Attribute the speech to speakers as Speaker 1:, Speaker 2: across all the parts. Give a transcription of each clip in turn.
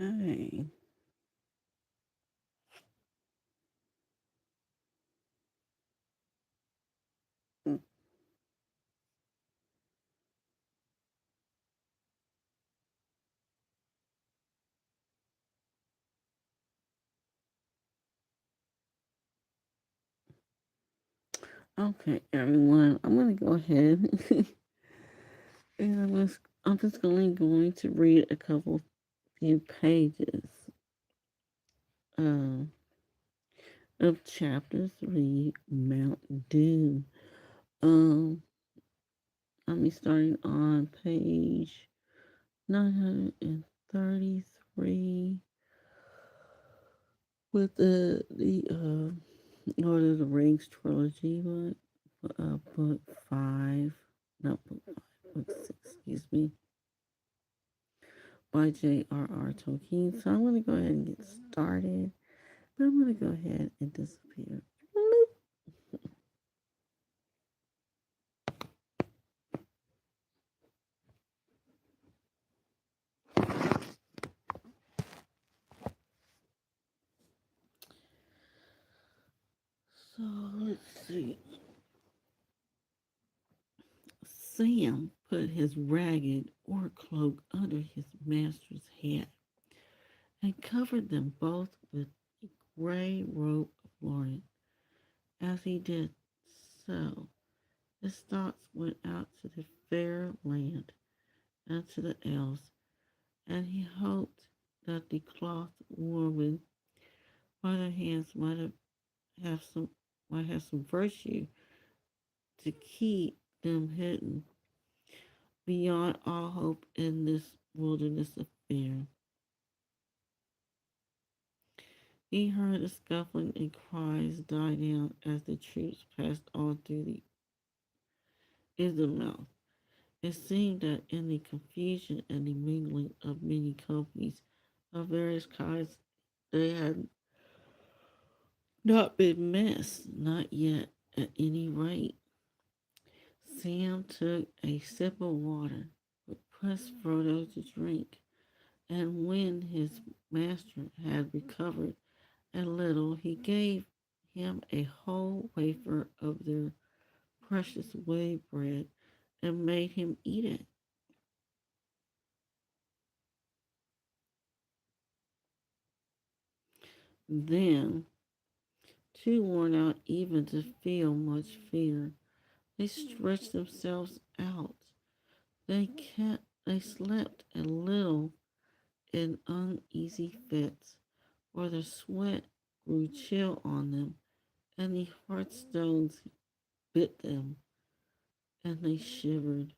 Speaker 1: Okay. Mm, Okay, everyone. I'm gonna go ahead and I'm just going to read a couple few pages uh, of chapter 3, Mount Doom. Um, I'll be starting on page 933 with the Lord of the Rings trilogy book, book 5, not book 5, book 6, excuse me, by JRR Tolkien. So I'm going to go ahead and get started, but I'm going to go ahead and disappear. So let's see. Sam put his ragged war cloak under his master's head and covered them both with a gray robe of Lauren. As he did so, his thoughts went out to the fair land and to the elves, and he hoped that the cloth woven by their hands might have some virtue to keep them hidden beyond all hope in this wilderness of fear. He heard the scuffling and cries die down as the troops passed on through the Isthmus. It seemed that in the confusion and the mingling of many companies of various kinds, they had not been missed, not yet at any rate. Sam took a sip of water, but pressed Frodo to drink, and when his master had recovered a little, he gave him a whole wafer of their precious whey bread and made him eat it. Then, too worn out even to feel much fear, they stretched themselves out. They slept a little in uneasy fits, for the sweat grew chill on them, and the hearthstones bit them, and they shivered.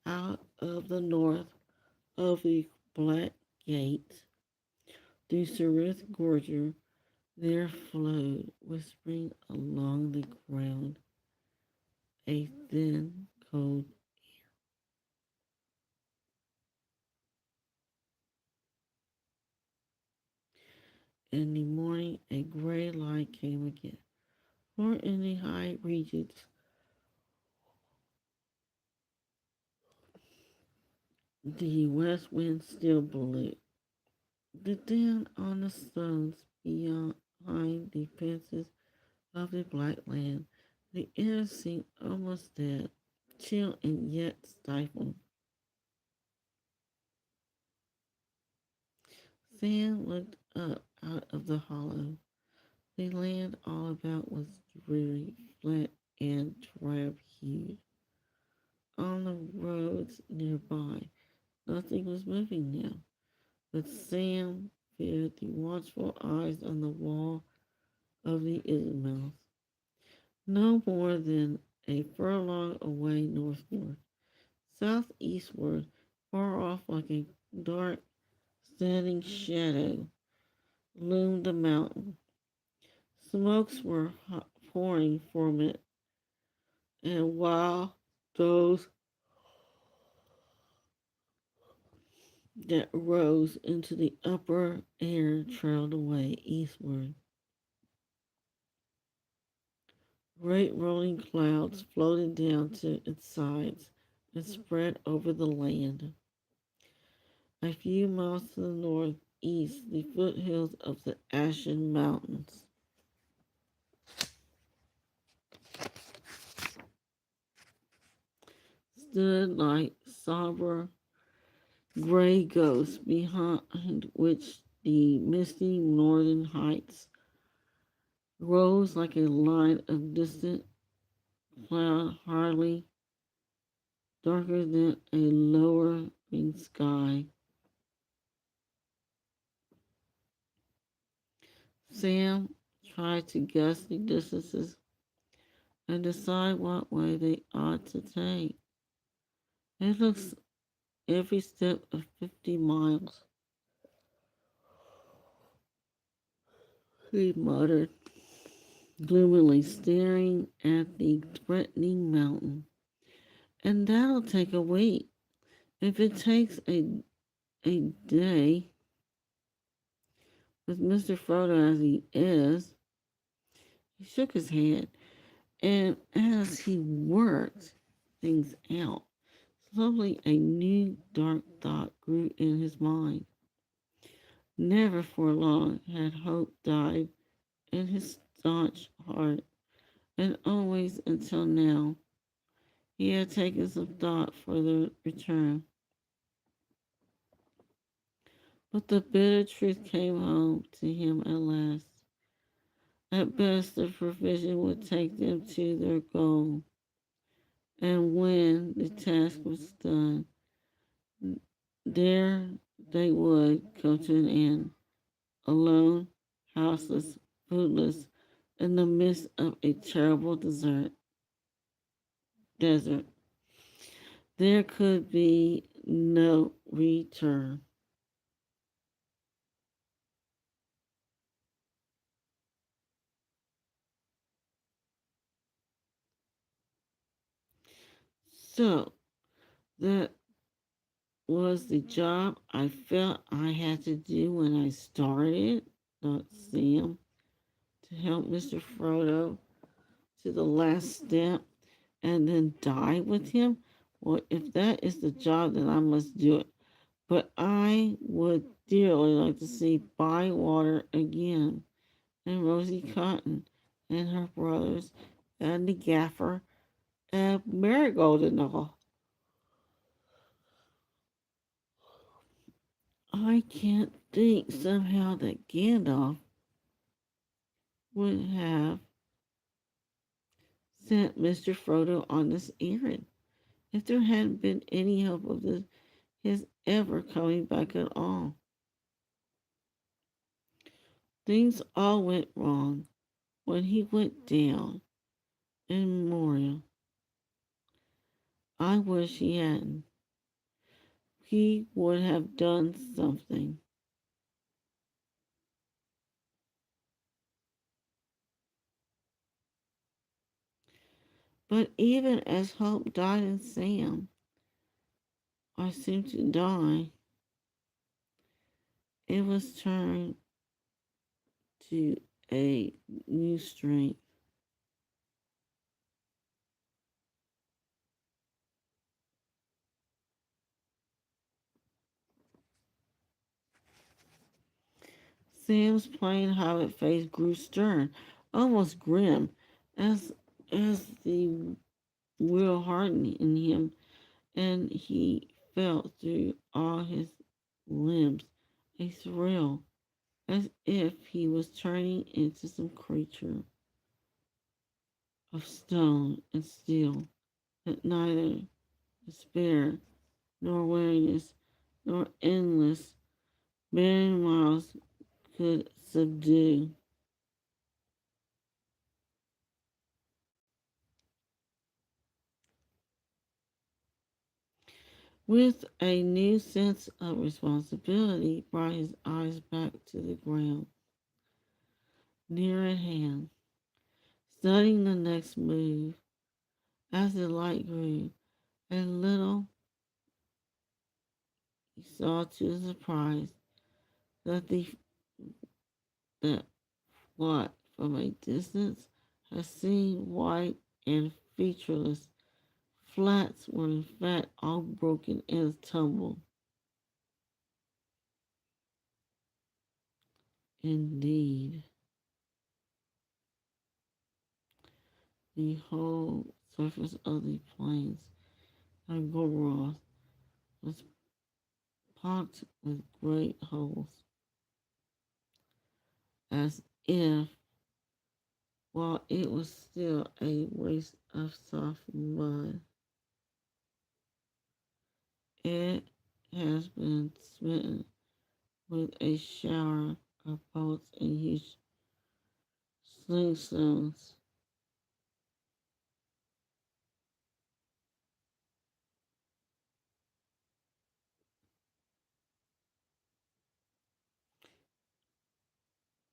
Speaker 1: Out of the north of the black gate, through Serith Gorger, there flowed, whispering along the ground, a thin, cold. In the morning, a gray light came again, for in the high regions, the west wind still blew. The din on the stones behind the fences of the black land, the air seemed almost dead, chill and yet stifled. Sam looked up out of the hollow. The land all about was dreary, flat, and drab-hued. On the roads nearby, nothing was moving now, but Sam feared the watchful eyes on the wall of the Ismails. No more than a furlong away northward, southeastward, far off like a dark, standing shadow, loomed the mountain. Smokes were pouring from it, and while those that rose into the upper air trailed away eastward, great rolling clouds floated down to its sides and spread over the land. A few miles to the northeast, the foothills of the Ashen Mountains stood like somber gray ghosts behind which the misty northern heights rose like a line of distant cloud hardly darker than a lowering sky. Sam tried to guess the distances and decide what way they ought to take. It looks every step of 50 miles, he muttered, gloomily staring at the threatening mountain. And that'll take a week. If it takes a day with Mr. Frodo as he is, he shook his head. And as he worked things out, slowly a new dark thought grew in his mind. Never for long had hope died in his staunch heart, and always until now he had taken some thought for the return. But the bitter truth came home to him at last. At best, the provision would take them to their goal, and when the task was done, there they would come to an end, alone, houseless, foodless, in the midst of a terrible desert. There could be no return. So that was the job I felt I had to do when I started, thought Sam, to help Mr. Frodo to the last step and then die with him. Well, if that is the job, then I must do it. But I would dearly like to see Bywater again, and Rosie Cotton, and her brothers, and the gaffer, and Marigold and all. I can't think somehow that Gandalf would have sent Mr. Frodo on this errand if there hadn't been any hope of his ever coming back at all. Things all went wrong when he went down in Moria. I wish he hadn't. He would have done something. But even as hope died in Sam, or seemed to die, it was turned to a new strength. Sam's plain hobbit face grew stern, almost grim, as as the will hardened in him, and he felt through all his limbs a thrill, as if he was turning into some creature of stone and steel that neither despair nor weariness nor endless barren miles could subdue. With a new sense of responsibility, brought his eyes back to the ground, near at hand, studying the next move. As the light grew a little, he saw to his surprise that that what from a distance had seemed white and featureless flats were in fact all broken and tumbled. Indeed, the whole surface of the plains of Goroth was pocked with great holes, as if, while it was still a waste of soft mud, it has been smitten with a shower of bolts and huge slingstones.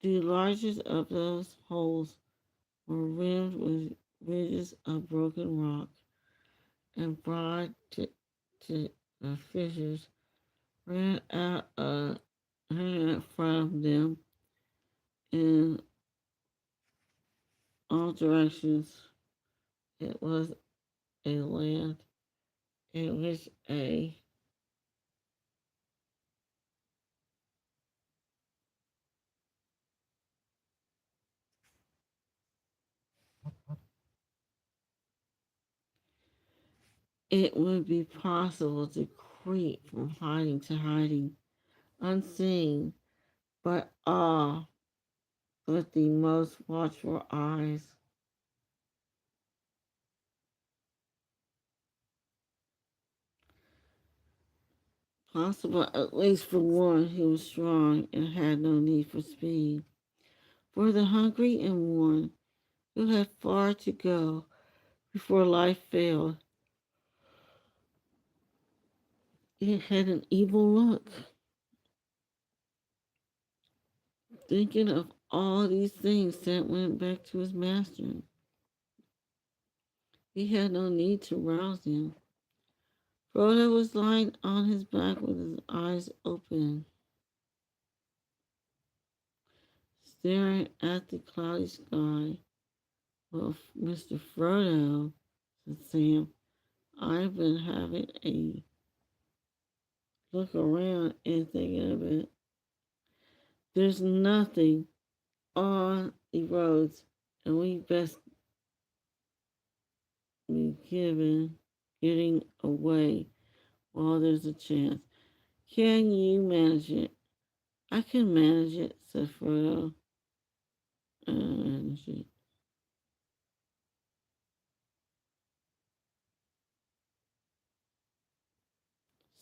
Speaker 1: The largest of those holes were rimmed with ridges of broken rock and broad fissures ran ran from them in all directions. It was a land in which a it would be possible to creep from hiding to hiding, unseen, but with the most watchful eyes. Possible at least for one who was strong and had no need for speed. For the hungry and worn who had far to go before life failed, it had an evil look. Thinking of all these things, Sam went back to his master. He had no need to rouse him. Frodo was lying on his back with his eyes open, staring at the cloudy sky. Well, Mr. Frodo, said Sam, I've been having a look around and thinking of it. There's nothing on the roads, and we best be getting away while there's a chance. Can you manage it? I can manage it, said Frodo. Manage it,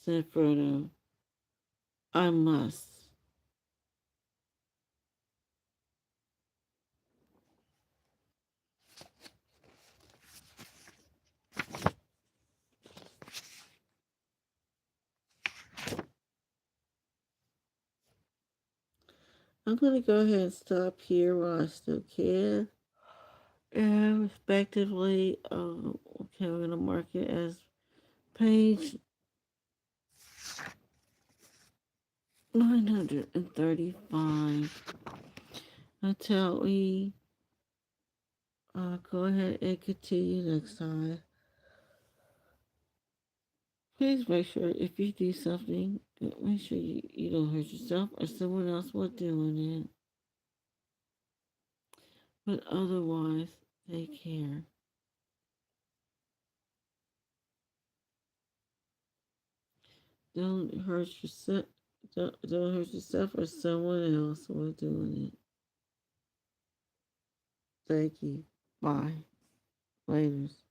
Speaker 1: said Frodo. I must. I'm going to go ahead and stop here while I still can. And respectively, okay, we're going to mark it as page 935 until we go ahead and continue next time. Please make sure if you do something, make sure you don't hurt yourself or someone else while doing it. But otherwise, take care. Don't hurt yourself. Don't hurt yourself or someone else while doing it. Thank you. Bye. Laters.